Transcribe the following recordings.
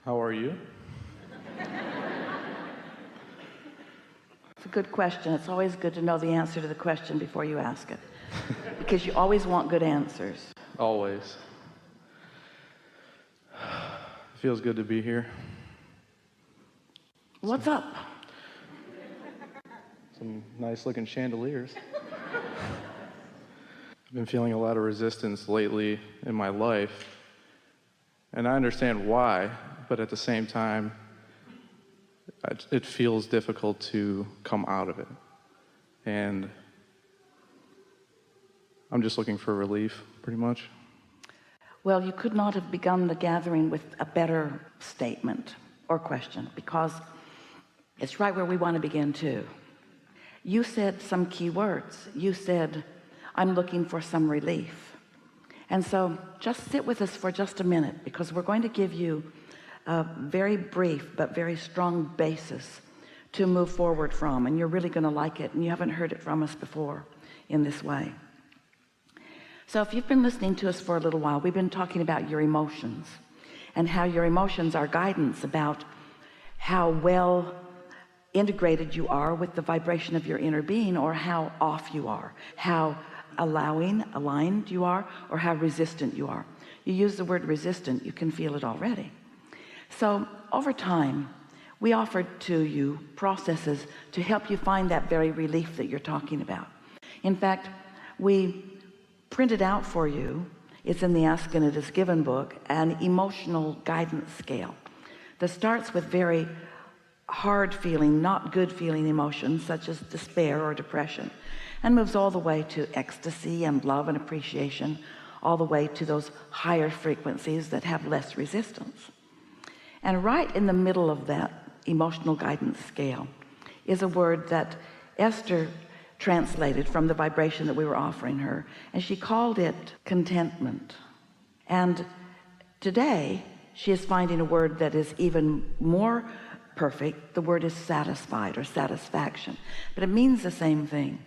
How are you? It's a good question. It's always good to know the answer to the question before you ask it, because you always want good answers. Always. It feels good to be here. What's up? Some nice looking chandeliers. I've been feeling a lot of resistance lately in my life, and I understand why, but at the same time, it feels difficult to come out of it. And I'm just looking for relief, pretty much. Well, you could not have begun the gathering with a better statement or question, because it's right where we want to begin too. You said some key words. You said, I'm looking for some relief. And so just sit with us for just a minute, because we're going to give you a very brief but very strong basis to move forward from, and you're really going to like it, and you haven't heard it from us before in this way. So if you've been listening to us for a little while, we've been talking about your emotions and how your emotions are guidance about how well integrated you are with the vibration of your inner being, or how off you are, how aligned you are, or how resistant you are. You use the word resistant, you can feel it already. So over time, we offered to you processes to help you find that very relief that you're talking about. In fact, we printed out for you, it's in the Ask and It Is Given book, an emotional guidance scale that starts with very hard feeling, not good feeling emotions such as despair or depression, and moves all the way to ecstasy and love and appreciation, all the way to those higher frequencies that have less resistance. And right in the middle of that emotional guidance scale is a word that Esther translated from the vibration that we were offering her, and she called it contentment. And today she is finding a word that is even more perfect. The word is satisfied or satisfaction, but it means the same thing.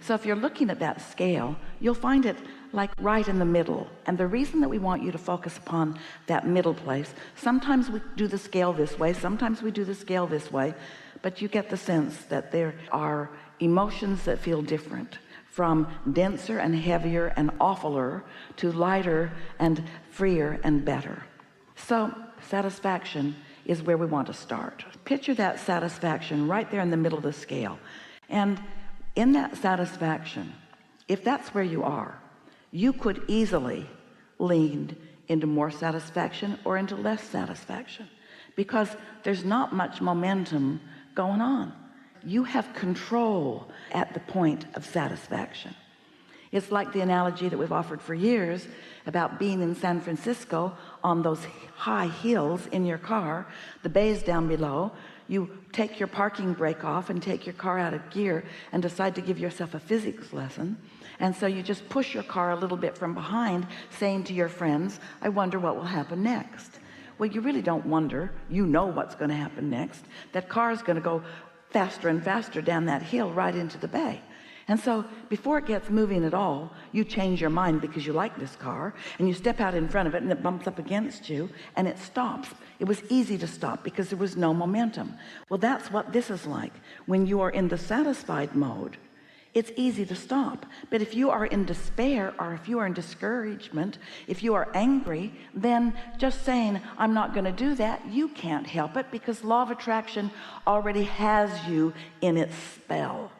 So if you're looking at that scale, you'll find it like right in the middle. And the reason that we want you to focus upon that middle place, sometimes we do the scale this way, sometimes we do the scale this way, but you get the sense that there are emotions that feel different, from denser and heavier and awfuler to lighter and freer and better. So satisfaction is where we want to start. Picture that satisfaction right there in the middle of the scale. And in that satisfaction, if that's where you are, you could easily lean into more satisfaction or into less satisfaction, because there's not much momentum going on. You have control at the point of satisfaction. It's like the analogy that we've offered for years about being in San Francisco on those high hills in your car, the bays down below. You take your parking brake off and take your car out of gear and decide to give yourself a physics lesson. And so you just push your car a little bit from behind, saying to your friends, I wonder what will happen next. Well, you really don't wonder. You know what's going to happen next. That car is going to go faster and faster down that hill right into the bay. And so before it gets moving at all, you change your mind because you like this car, and you step out in front of it and it bumps up against you and it stops. It was easy to stop because there was no momentum. Well, that's what this is like. When you are in the satisfied mode, it's easy to stop. But if you are in despair, or if you are in discouragement, if you are angry, then just saying, I'm not going to do that, you can't help it, because law of attraction already has you in its spell.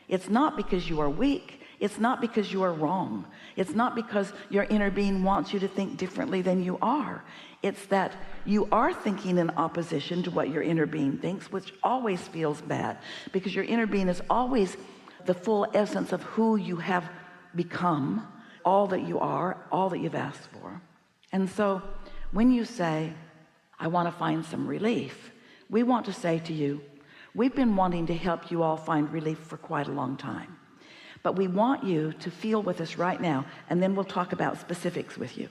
It's not because you are weak. It's not because you are wrong. It's not because your inner being wants you to think differently than you are. It's that you are thinking in opposition to what your inner being thinks, which always feels bad, because your inner being is always the full essence of who you have become, all that you are, all that you've asked for. And so when you say, I want to find some relief, we want to say to you, we've been wanting to help you all find relief for quite a long time, but we want you to feel with us right now, and then we'll talk about specifics with you.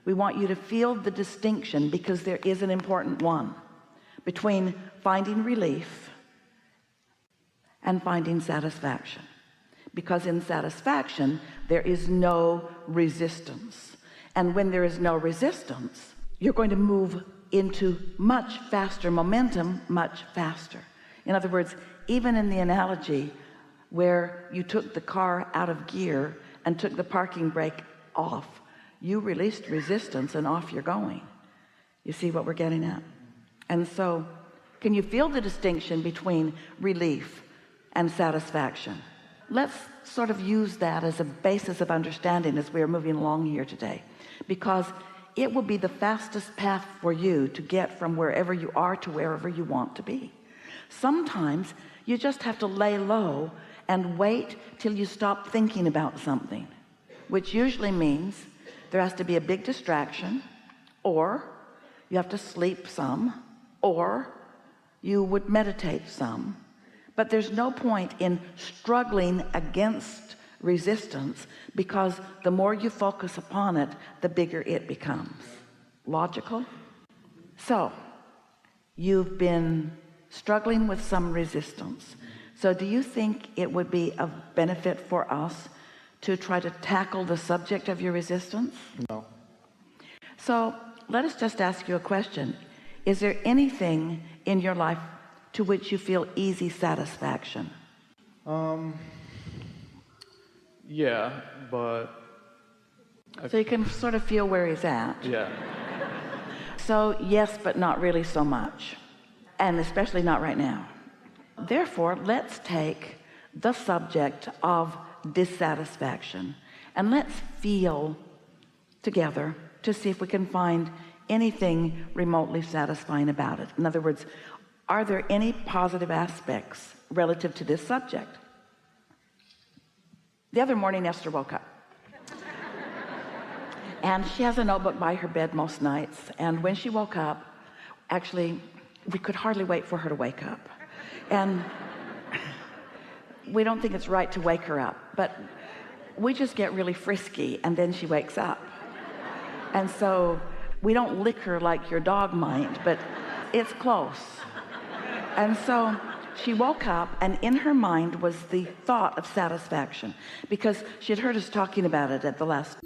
We want you to feel the distinction, because there is an important one, between finding relief and finding satisfaction. Because in satisfaction, there is no resistance. And when there is no resistance, you're going to move into much faster momentum much faster. In other words, even in the analogy where you took the car out of gear and took the parking brake off, you released resistance and off you're going. You see what we're getting at? And so can you feel the distinction between relief and satisfaction? Let's sort of use that as a basis of understanding as we are moving along here today, because it will be the fastest path for you to get from wherever you are to wherever you want to be. Sometimes you just have to lay low and wait till you stop thinking about something, which usually means there has to be a big distraction, or you have to sleep some, or you would meditate some. But there's no point in struggling against resistance, because the more you focus upon it, the bigger it becomes. Logical? So you've been struggling with some resistance. So do you think it would be of benefit for us to try to tackle the subject of your resistance? No. So let us just ask you a question. Is there anything in your life to which you feel easy satisfaction? Yeah, but so you can sort of feel where he's at. yeah. So yes, but not really so much, and especially not right now. Therefore, let's take the subject of dissatisfaction and let's feel together to see if we can find anything remotely satisfying about it. In other words, are there any positive aspects relative to this subject? The other morning, Esther woke up. And she has a notebook by her bed most nights. And when she woke up, actually, we could hardly wait for her to wake up. And we don't think it's right to wake her up, but we just get really frisky, and then she wakes up. And so we don't lick her like your dog might, but it's close. And so she woke up, and in her mind was the thought of satisfaction, because she had heard us talking about it at the last.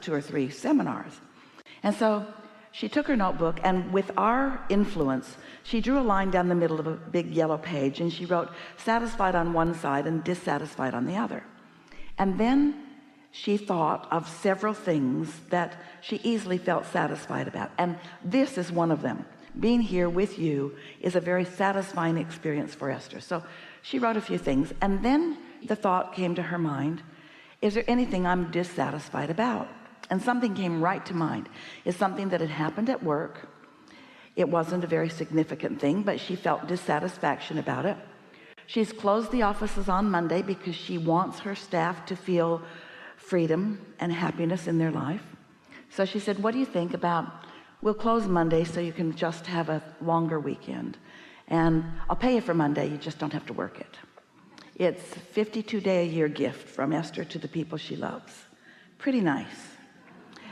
Two or three seminars. And so she took her notebook, and with our influence, she drew a line down the middle of a big yellow page, and she wrote satisfied on one side and dissatisfied on the other. And then she thought of several things that she easily felt satisfied about, and this is one of them. Being here with you is a very satisfying experience for Esther. So she wrote a few things, and then the thought came to her mind, is there anything I'm dissatisfied about? And something came right to mind. It's something that had happened at work. It wasn't a very significant thing, but she felt dissatisfaction about it. She's closed the offices on Monday because she wants her staff to feel freedom and happiness in their life. So she said, what do you think about, we'll close Monday so you can just have a longer weekend. and I'll pay you for Monday. You just don't have to work it. It's a 52-day-a-year gift from Esther to the people she loves. Pretty nice.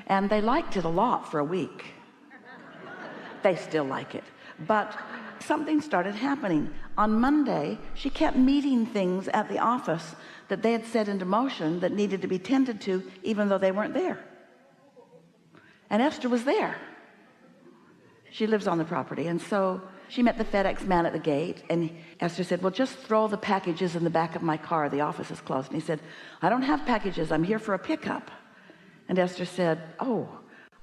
And they liked it a lot for a week. They still like it. But something started happening. On Monday, she kept meeting things at the office that they had set into motion that needed to be tended to, even though they weren't there. And Esther was there. She lives on the property. And so she met the FedEx man at the gate, and Esther said, well, just throw the packages in the back of my car. The office is closed. And he said, I don't have packages. I'm here for a pickup. And Esther said, oh,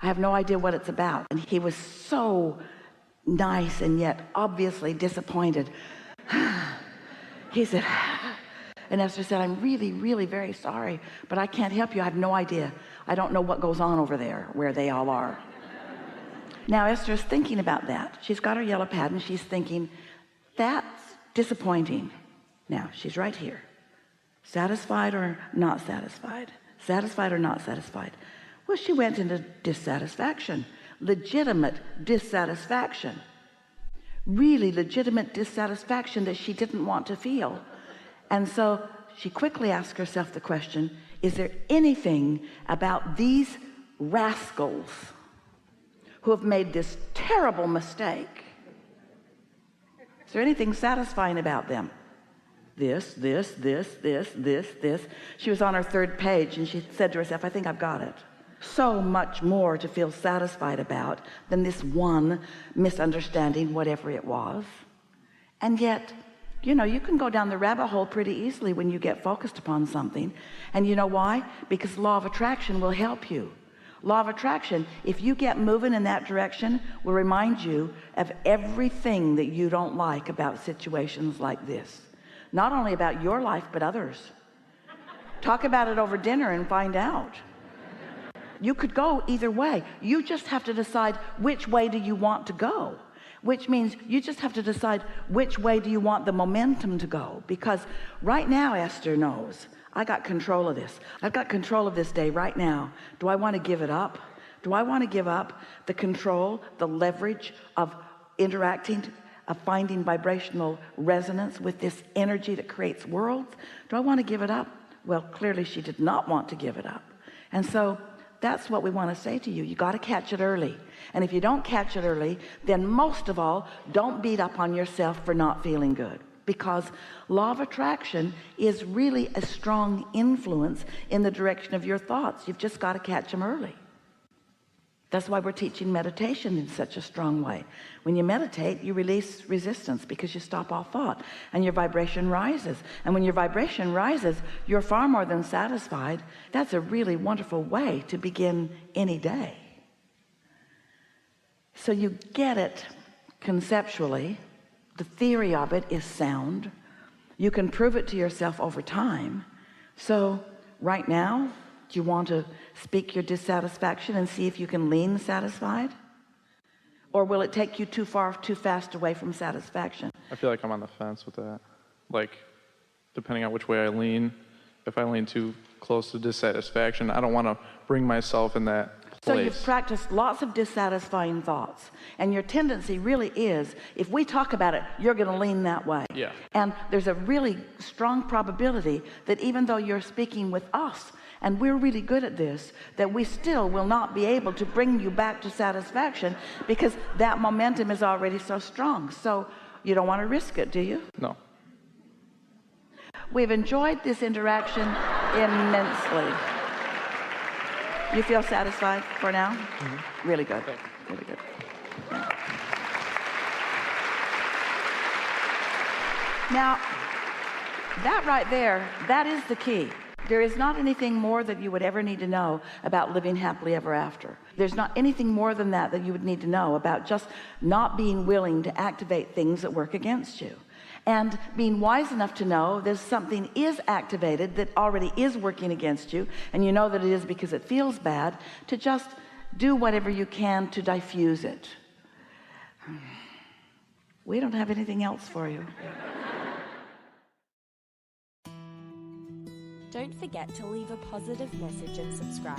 I have no idea what it's about. And he was so nice and yet obviously disappointed. He said, and Esther said, I'm really, really very sorry, but I can't help you. I have no idea. I don't know what goes on over there where they all are. Now Esther is thinking about that. She's got her yellow pad and she's thinking, that's disappointing. Now she's right here. Satisfied or not satisfied? Satisfied or not satisfied? Well, she went into dissatisfaction, legitimate dissatisfaction, really legitimate dissatisfaction that she didn't want to feel. And so she quickly asked herself the question, is there anything about these rascals who have made this terrible mistake? Is there anything satisfying about them? This. She was on her third page and she said to herself, I think I've got it. So much more to feel satisfied about than this one misunderstanding, whatever it was. And yet, you know, you can go down the rabbit hole pretty easily when you get focused upon something. And you know why? Because law of attraction will help you. Law of attraction, if you get moving in that direction, will remind you of everything that you don't like about situations like this. Not only about your life, but others. Talk about it over dinner and find out. You could go either way. You just have to decide which way do you want to go, which means you just have to decide which way do you want the momentum to go. Because right now, Esther knows, I got control of this. I've got control of this day right now. Do I want to give it up? Do I want to give up the control, the leverage of interacting, of finding vibrational resonance with this energy that creates worlds? Do I want to give it up? Well, clearly she did not want to give it up. And so that's what we want to say to you. You got to catch it early. And if you don't catch it early, then most of all, don't beat up on yourself for not feeling good. Because law of attraction is really a strong influence in the direction of your thoughts. You've just got to catch them early. That's why we're teaching meditation in such a strong way. When you meditate, you release resistance because you stop all thought and your vibration rises. And when your vibration rises, you're far more than satisfied. That's a really wonderful way to begin any day. So you get it conceptually. The theory of it is sound. You can prove it to yourself over time. So right now, do you want to speak your dissatisfaction and see if you can lean satisfied? Or will it take you too far, too fast away from satisfaction? I feel like I'm on the fence with that. Like, depending on which way I lean, if I lean too close to dissatisfaction, I don't want to bring myself in that place. So you've practiced lots of dissatisfying thoughts. And your tendency really is, if we talk about it, you're going to lean that way. Yeah. And there's a really strong probability that even though you're speaking with us, and we're really good at this, that we still will not be able to bring you back to satisfaction because that momentum is already so strong. So you don't want to risk it, do you? No. We've enjoyed this interaction immensely. You feel satisfied for now? Mm-hmm. Really good. Really good. Yeah. Now, that right there, that is the key. There is not anything more that you would ever need to know about living happily ever after. There's not anything more than that you would need to know about just not being willing to activate things that work against you. And being wise enough to know there's something is activated that already is working against you, and you know that it is because it feels bad, to just do whatever you can to diffuse it. We don't have anything else for you. Don't forget to leave a positive message and subscribe.